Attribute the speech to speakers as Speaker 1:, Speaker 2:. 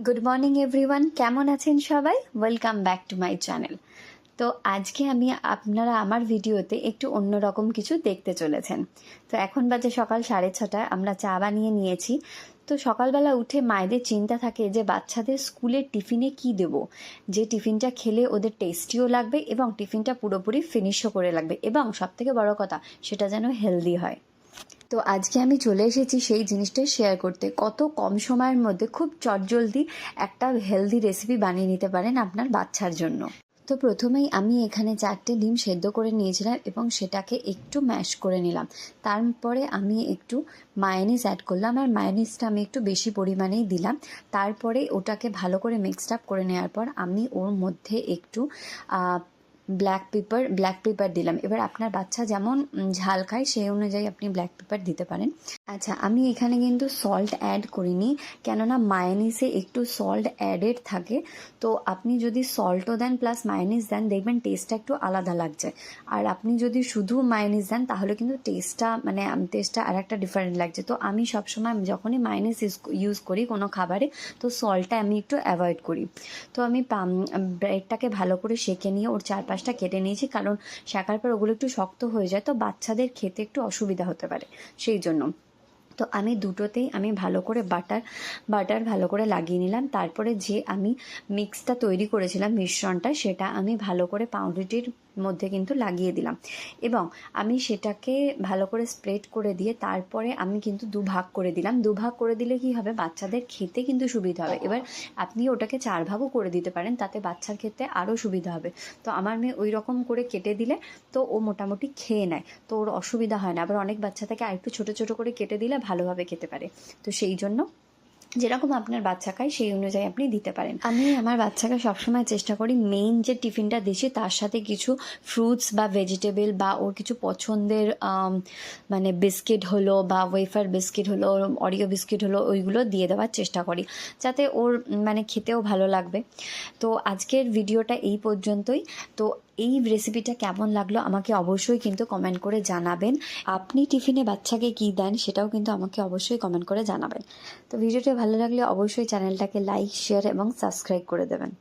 Speaker 1: Good morning everyone, কেমন আছেন সবাই? Welcome back to my channel. তো আজকে আপনারা আমার ভিডিওতে একটু অন্যরকম কিছু দেখতে চলেছেন। তো এখন বাজে সকাল 6:30, আমরা চা বানিয়ে নিয়েছি। তো সকালবেলা উঠে মায়েদের চিন্তা থাকে যে বাচ্চাদের স্কুলের টিফিনে কি দেব, যে টিফিনটা খেলে ওদের টেস্টিও লাগবে এবং টিফিনটা পুরোপুরি ফিনিশও করে লাগবে, এবং সবথেকে বড় কথা সেটা যেন হেলদি হয়। তো আজকে আমি চলে এসেছি সেই জিনিসটাই শেয়ার করতে। কত কম সময়ের মধ্যে খুব চটজলদি একটা হেলদি রেসিপি বানিয়ে নিতে পারেন আপনার বাচ্চার জন্য। তো প্রথমেই আমি এখানে 4টে ডিম সেদ্ধ করে নিয়েছিলাম এবং সেটাকে একটু ম্যাশ করে নিলাম। তারপরে আমি একটু মায়োনিজ অ্যাড করলাম, আর মায়োনিজটা আমি একটু বেশি পরিমাণেই দিলাম। তারপরে ওটাকে ভালো করে মিক্সড আপ করে নেওয়ার পর আমি ওর মধ্যে একটু ব্ল্যাক পেপার দিলাম। এবার আপনার বাচ্চা যেমন ঝাল খায় সেই অনুযায়ী আপনি ব্ল্যাক পেপার দিতে পারেন। আচ্ছা, আমি এখানে কিন্তু সল্ট অ্যাড করিনি, কেননা মায়োনিজে একটু সল্ট অ্যাডেড থাকে। তো আপনি যদি সল্টও দেন প্লাস মায়োনিজ দেন, দেখবেন টেস্টটা একটু আলাদা লাগছে। আর আপনি যদি শুধু মায়োনিজ দেন তাহলে কিন্তু টেস্টটা আর একটা ডিফারেন্ট লাগছে। তো আমি সবসময় যখনই মায়োনিজ ইউজ করি কোনো খাবারে, তো সল্টটা আমি একটু অ্যাভয়েড করি। তো আমি ব্রেডটাকে ভালো করে সেঁকে নিয়ে ওর চারপাশটা কেটে নিয়েছি, কারণ শেখার পর ওগুলো একটু শক্ত হয়ে যায়, তো বাচ্চাদের খেতে একটু অসুবিধা হতে পারে সেই জন্য। তো আমি দুটোতেই আমি ভালো করে বাটার ভালো করে লাগিয়ে নিলাম। তারপরে যে আমি মিক্সটা তৈরি করেছিলাম, মিশ্রণটা, সেটা আমি ভালো করে পাউরুটির মধ্যে কিন্তু লাগিয়ে দিলাম এবং আমি সেটাকে ভালো করে স্প্রেড করে দিয়ে তারপরে আমি কিন্তু দুভাগ করে দিলাম। দুভাগ করে দিলে কি হবে, বাচ্চাদের খেতে কিন্তু সুবিধা হবে। এবার আপনি ওটাকে 4 ভাগও করে দিতে পারেন, তাতে বাচ্চার খেতে আরও সুবিধা হবে। তো আমার মেয়ে ওই রকম করে কেটে দিলে তো ও মোটামুটি খেয়ে নেয়, তো ওর অসুবিধা হয় না। আবার অনেক বাচ্চা থেকে আরেকটু ছোটো ছোটো করে কেটে দিলে ভালোভাবে খেতে পারে। তো সেই জন্য যেরকম আপনার বাচ্চা খায় সেই অনুযায়ী আপনি দিতে পারেন। আমি আমার বাচ্চাকে সবসময় চেষ্টা করি মেইন যে টিফিনটা দিচ্ছি তার সাথে কিছু ফ্রুটস বা ভেজিটেবল বা ওর কিছু পছন্দের বিস্কিট হলো বা ওয়েফার বিস্কিট হলো, অরিও বিস্কিট হলো, ওইগুলো দিয়ে দেওয়ার চেষ্টা করি, যাতে ওর খেতেও ভালো লাগবে। তো আজকের ভিডিওটা এই পর্যন্তই। তো এই রেসিপিটা কেমন লাগলো আমাকে অবশ্যই কিন্তু কমেন্ট করে জানাবেন। আপনি টিফিনে বাচ্চাকে কী দেন সেটাও কিন্তু আমাকে অবশ্যই কমেন্ট করে জানাবেন। তো ভিডিওটা ভালো লাগলে অবশ্যই চ্যানেলটাকে লাইক, শেয়ার এবং সাবস্ক্রাইব করে দেবেন।